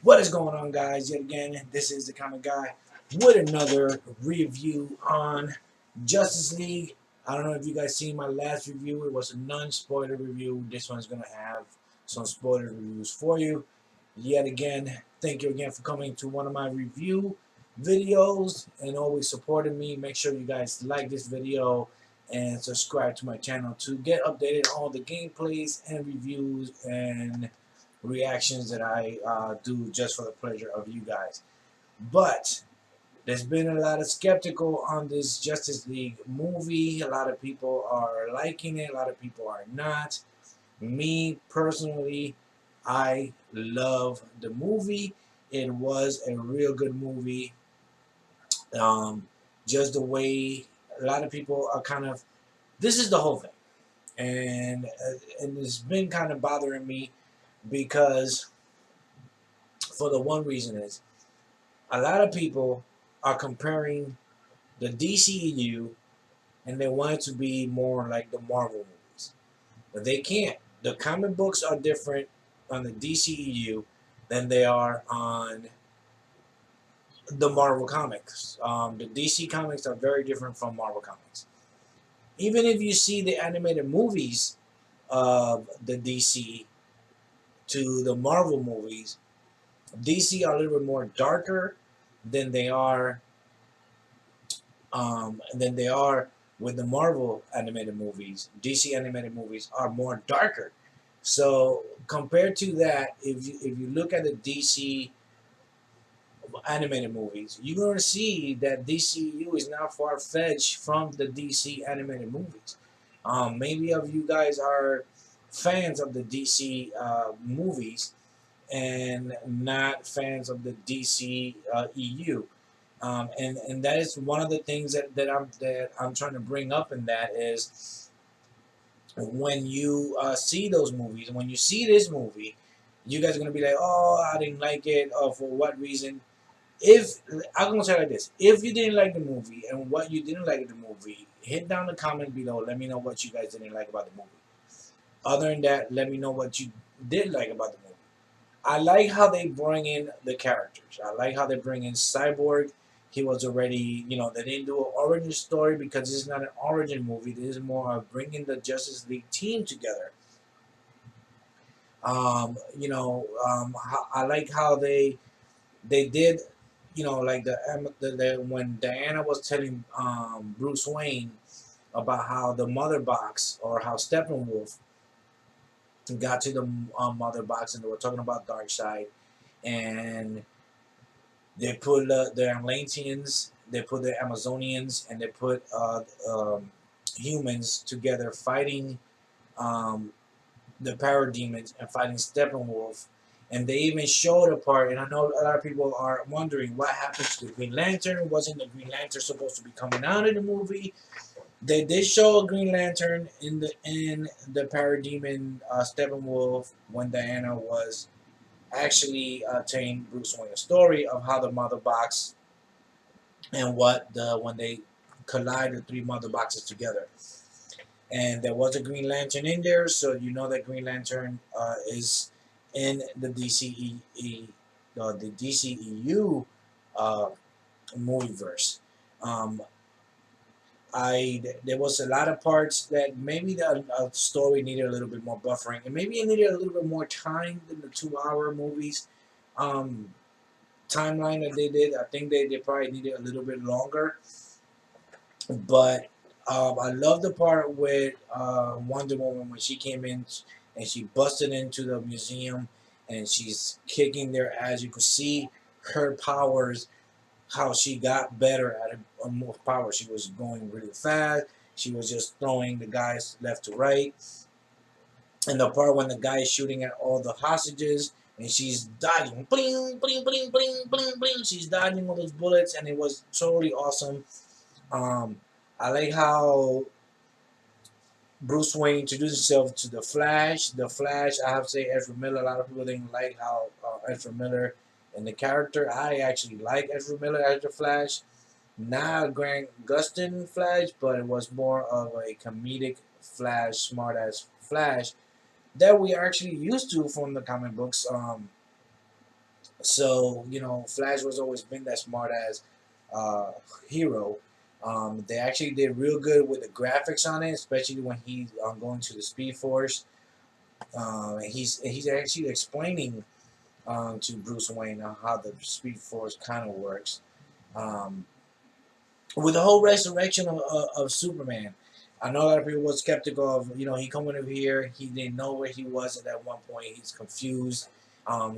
What is going on, guys? Yet again, this is the Comic Guy with another review on Justice League. I don't know if you guys seen my last review. It was a non-spoiler review. This one's going to have some spoiler reviews for you. Yet again, thank you again for coming to one of my review videos and always supporting me. Make sure you guys like this video and subscribe to my channel to get updated on all the gameplays and reviews and reactions that I do just for the pleasure of you guys. But there's been a lot of skeptical on this Justice League movie. A lot of people are liking it. A lot of people are not. Me personally, I love the movie. It was a real good movie. Just the way a lot of people are kind of. This is the whole thing, and it's been kind of bothering me because for the one reason is a lot of people are comparing the DCEU and they want it to be more like the Marvel movies. But they can't. The comic books are different on the DCEU than they are on the Marvel comics. The DC comics are very different from Marvel comics. Even if you see the animated movies of the DC to the Marvel movies, DC are a little bit more darker than they are with the Marvel animated movies. DC animated movies are more darker. So compared to that, if you look at the DC animated movies, you're going to see that DCU is not far fetched from the DC animated movies. Maybe of you guys are fans of the DC movies and not fans of the DCEU. And that is one of the things that I'm trying to bring up in that is when you see those movies, when you see this movie, you guys are gonna be like, oh, I didn't like it, or for what reason? If I'm gonna say it like this, if you didn't like the movie and what you didn't like the movie, hit down the comment below. Let me know what you guys didn't like about the movie. Other than that, let me know what you did like about the movie. I like how they bring in the characters. I like how they bring in Cyborg. He was already, they didn't do an origin story because this is not an origin movie. This is more of bringing the Justice League team together. I like how they did, like the when Diana was telling Bruce Wayne about how the Mother Box or how Steppenwolf got to the Mother Box and they were talking about Darkseid and they put the Atlanteans, they put the Amazonians, and they put humans together fighting the parademons and fighting Steppenwolf. And they even showed a part, and I know a lot of people are wondering what happened to the Green Lantern. Wasn't the Green Lantern supposed to be coming out of the movie? They did show a Green Lantern in the parademon Steppenwolf when Diana was actually telling Bruce Wayne a story of how the Mother Box and when they collide the three Mother Boxes together. And there was a Green Lantern in there, so you know that Green Lantern is in the DCEU movieverse. There was a lot of parts that maybe the story needed a little bit more buffering, and maybe it needed a little bit more time than the 2-hour movies timeline that they did. I think they probably needed a little bit longer. But I love the part with Wonder Woman when she came in and she busted into the museum and she's kicking their ass. You could see her powers, how she got better at more power. She was going really fast. She was just throwing the guys left to right. And the part when the guy is shooting at all the hostages and she's dodging, bling, bling, bling, bling, bling, bling. She's dodging all those bullets, and it was totally awesome. I like how Bruce Wayne introduced himself to the Flash. The Flash, I have to say, Ezra Miller. A lot of people didn't like how Ezra Miller and the character. I actually like Ezra Miller as the Flash. Not a Grant Gustin Flash, but it was more of a comedic Flash, smart-ass Flash that we are actually used to from the comic books. So Flash was always been that smart as uh, hero. They actually did real good with the graphics on it, especially when he's going to the Speed Force. And he's actually explaining to Bruce Wayne how the Speed Force kind of works. Um, with the whole resurrection of Superman, I know a lot of people were skeptical of he coming over here. He didn't know where he was at that one point. He's confused.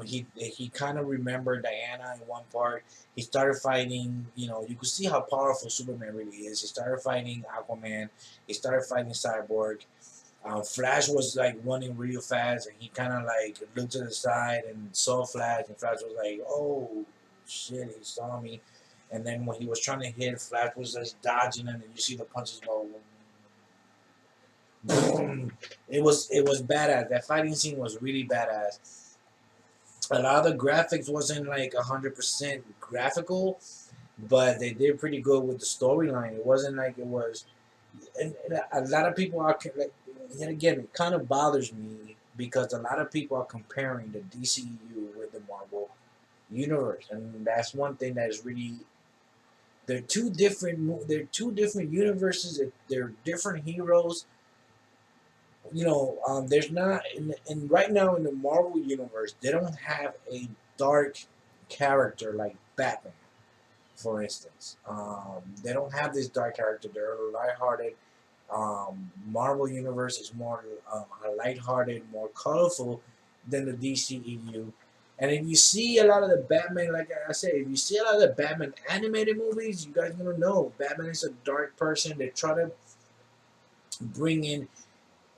He kind of remembered Diana in one part. He started fighting. You could see how powerful Superman really is. He started fighting Aquaman. He started fighting Cyborg. Flash was like running real fast, and he kind of like looked to the side and saw Flash, and Flash was like, "Oh shit, he saw me." And then when he was trying to hit, Flash was just dodging him, and you see the punches go. Boom. It was badass. That fighting scene was really badass. A lot of the graphics wasn't like 100% graphical, but they did pretty good with the storyline. It wasn't like it was and a lot of people are like, and again, it kind of bothers me because a lot of people are comparing the DCEU with the Marvel universe, and that's one thing that is really they're two different. They're two different universes. They're different heroes. There's not in right now in the Marvel universe, they don't have a dark character like Batman, for instance. They don't have this dark character. They're lighthearted. Marvel Universe is more lighthearted, more colorful than the DCEU. And if you see a lot of the Batman, like I said, if you see a lot of the Batman animated movies, you guys gonna know Batman is a dark person. They try to bring in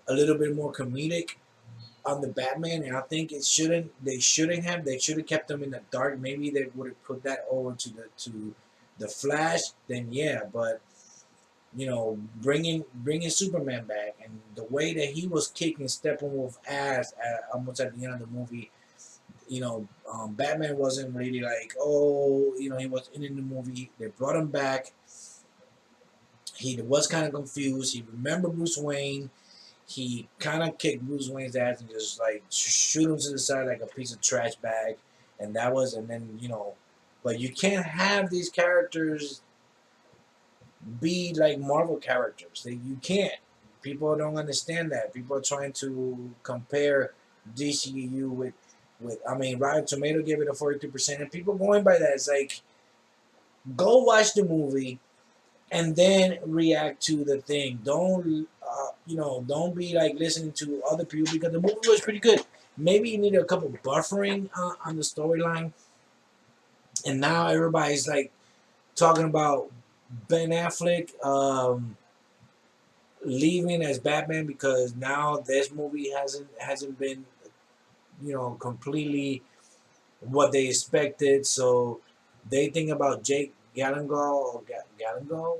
a little bit more comedic on the Batman, and I think it shouldn't. They shouldn't have. They should have kept them in the dark. Maybe they would have put that over to the Flash. Then yeah, but bringing Superman back and the way that he was kicking Steppenwolf's ass almost at the end of the movie, Batman wasn't really like, oh, he was in the movie. They brought him back. He was kind of confused. He remembered Bruce Wayne. He kind of kicked Bruce Wayne's ass and just like shoot him to the side like a piece of trash bag, and then but you can't have these characters be like Marvel characters. You can't. People don't understand that. People are trying to compare DCU with. I mean, Rotten Tomato gave it a 42%, and people going by that. It's like go watch the movie and then react to the thing. Don't be like listening to other people because the movie was pretty good. Maybe you need a couple buffering on the storyline, and now everybody's like talking about Ben Affleck leaving as Batman because now this movie hasn't been completely what they expected. So they think about Jake Gyllenhaal or Gyllenhaal.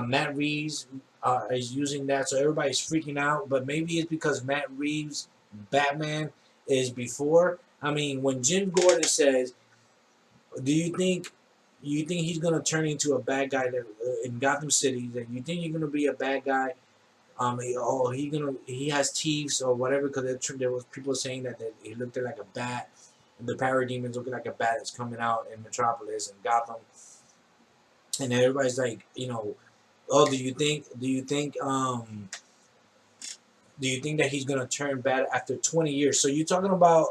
Matt Reeves is using that, so everybody's freaking out. But maybe it's because Matt Reeves' Batman is before. I mean, when Jim Gordon says, "Do you think he's gonna turn into a bad guy in Gotham City? That you think you're gonna be a bad guy? He has teeth or whatever because there was people saying that he looked like a bat, and the parademons looking like a bat that's coming out in Metropolis and Gotham, and everybody's like, oh, do you think that he's gonna turn bad after 20 years? So you're talking about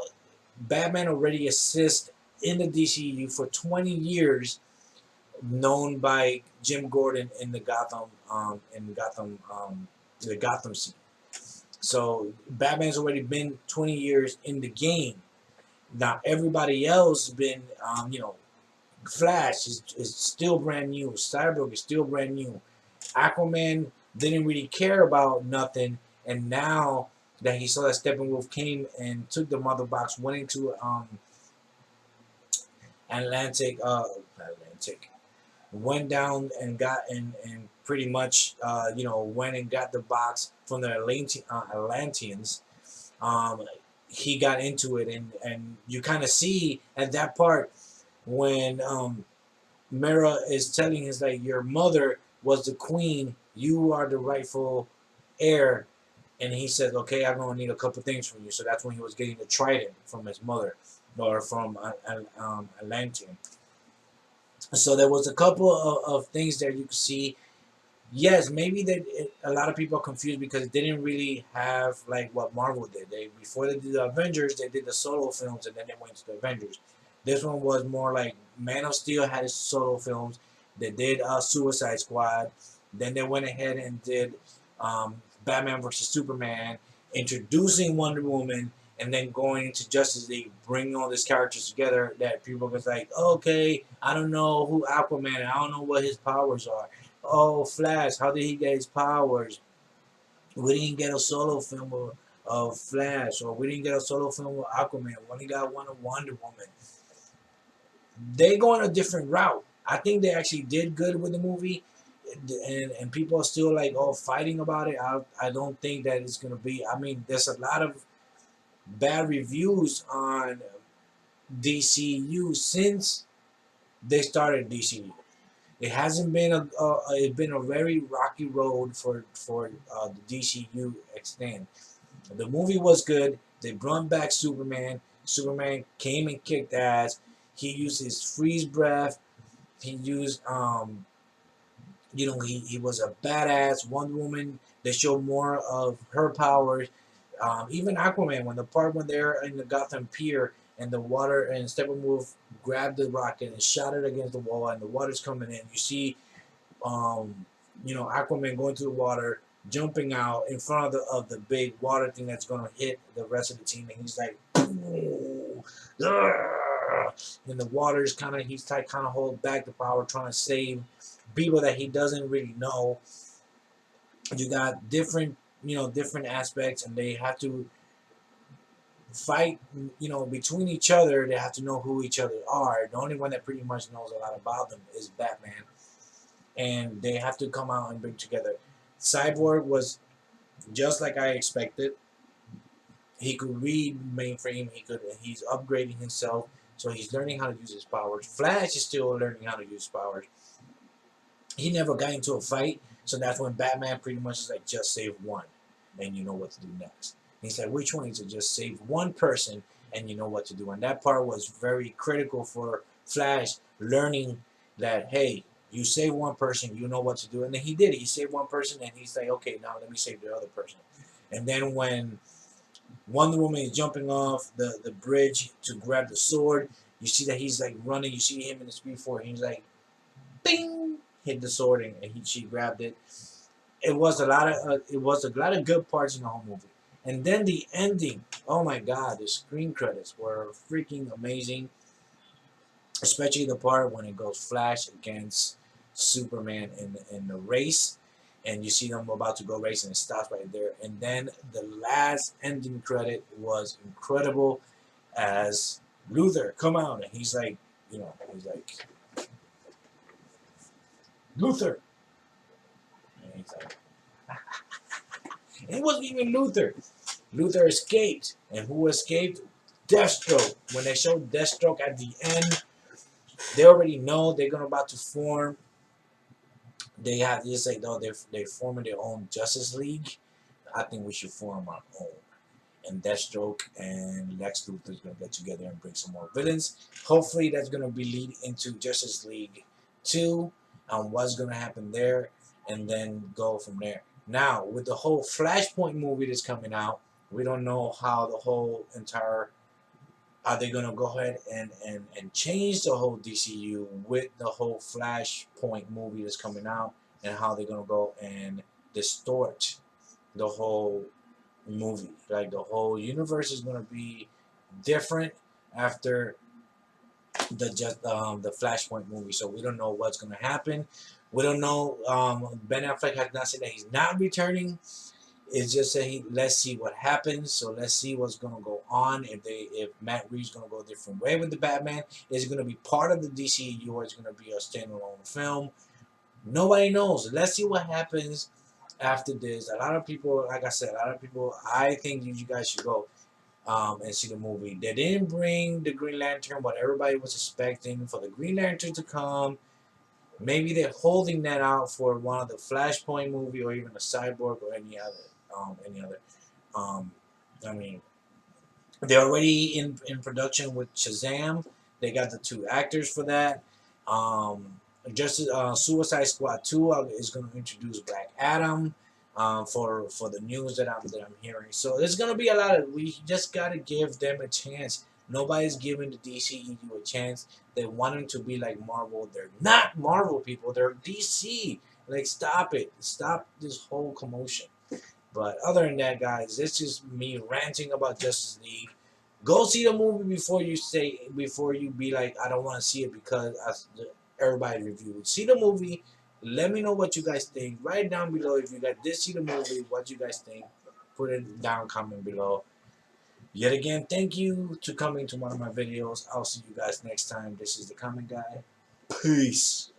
Batman already assists in the DCU for 20 years, known by Jim Gordon the Gotham City. So Batman's already been 20 years in the game. Now everybody else been, Flash is still brand new. Cyborg is still brand new. Aquaman didn't really care about nothing, and now that he saw that Steppenwolf came and took the mother box, went into Atlantic, went down and got and pretty much went and got the box from the Atlanteans. Um, he got into it, and you kind of see at that part when Mera is telling his like your mother was the queen, you are the rightful heir, and he says, okay, I'm gonna need a couple things from you. So that's when he was getting the trident from his mother. or from Atlantean. So there was a couple of things that you could see. Yes, maybe a lot of people are confused because it didn't really have like what Marvel did. They before they did the Avengers, they did the solo films, and then they went to the Avengers. This one was more like Man of Steel had his solo films. They did Suicide Squad. Then they went ahead and did Batman versus Superman, introducing Wonder Woman, and then going into Justice League, bringing all these characters together. That people was like, okay, I don't know who Aquaman, I don't know what his powers are. Oh, Flash, how did he get his powers? We didn't get a solo film of Flash, or we didn't get a solo film of Aquaman. We only got one of Wonder Woman. They go on a different route. I think they actually did good with the movie, and people are still like fighting about it. I don't think that it's gonna be. I mean, there's a lot of bad reviews on DCU since they started DCU. It hasn't been it's been a very rocky road for the DCU extent. The movie was good. They brought back Superman. Superman came and kicked ass. He used his freeze breath. He used he was a badass. Wonder Woman. They showed more of her powers. Even Aquaman, when the part when they're in the Gotham Pier and the water and Steppenwolf grabbed the rocket and shot it against the wall and the water's coming in, you see Aquaman going through the water, jumping out in front of the big water thing that's gonna hit the rest of the team, and he's like, "Ooh, and the water is he's like kind of hold back the power, trying to save people that he doesn't really know. You got different aspects, and they have to fight, between each other. They have to know who each other are. The only one that pretty much knows a lot about them is Batman, and they have to come out and bring together. Cyborg was just like I expected. He could read mainframe. He's upgrading himself, so he's learning how to use his powers. Flash is still learning how to use powers. He never got into a fight, so that's when Batman pretty much is like, just save one, and you know what to do next. And he's like, which one? He said, just save one person, and you know what to do. And that part was very critical for Flash learning that, hey, you save one person, you know what to do. And then he did. He saved one person, and he's like, okay, now let me save the other person. And then when Wonder Woman is jumping off the bridge to grab the sword, you see that he's like running. You see him in the Speed Force. He's like, bing, hit the sword, and she grabbed it. It was a lot of good parts in the whole movie. And then the ending. Oh my God, the screen credits were freaking amazing. Especially the part when it goes Flash against Superman in the race, and you see them about to go race, and it stops right there. And then the last ending credit was incredible, as Luther come out, and he's like, Luther, and he's like, and it wasn't even Luther. Luther escaped, and who escaped? Deathstroke. When they showed Deathstroke at the end, they already know they're gonna about to form. They have this like, no, they're forming their own Justice League. I think we should form our own. And Deathstroke and Lex Luthor is gonna get together and bring some more villains. Hopefully, that's gonna be lead into Justice League 2 and what's gonna happen there, and then go from there. Now, with the whole Flashpoint movie that's coming out, we don't know how the whole entire are they gonna go ahead and change the whole DCU with the whole Flashpoint movie that's coming out, and how they're gonna go and distort the whole movie. Like the whole universe is gonna be different after the Flashpoint movie. So we don't know what's gonna happen. We don't know. Ben Affleck has not said that he's not returning. It's just saying let's see what happens. So let's see what's gonna go on. If Matt Reeves gonna go a different way with the Batman, is it gonna be part of the DCU, or is it gonna be a standalone film? Nobody knows. Let's see what happens after this. A lot of people, like I said, I think you guys should go and see the movie. They didn't bring the Green Lantern, what everybody was expecting for the Green Lantern to come. Maybe they're holding that out for one of the Flashpoint movie, or even a Cyborg, or any other. Um, I mean, They're already in production with Shazam. They got the two actors for that. Um, just Suicide Squad 2 is going to introduce Black Adam. For the news that I'm hearing, so there's gonna be a lot of. We just gotta give them a chance. Nobody's giving the DCEU a chance. They want them to be like Marvel. They're not Marvel people. They're DC. Like, stop it. Stop this whole commotion. But other than that, guys, this is me ranting about Justice League. Go see the movie before you be like, I don't want to see it because everybody reviewed. See the movie. Let me know what you guys think. Write down below if you guys did see the movie, what you guys think. Put it down, comment below. Yet again, thank you to coming to one of my videos. I'll see you guys next time. This is the Comic Guy. Peace.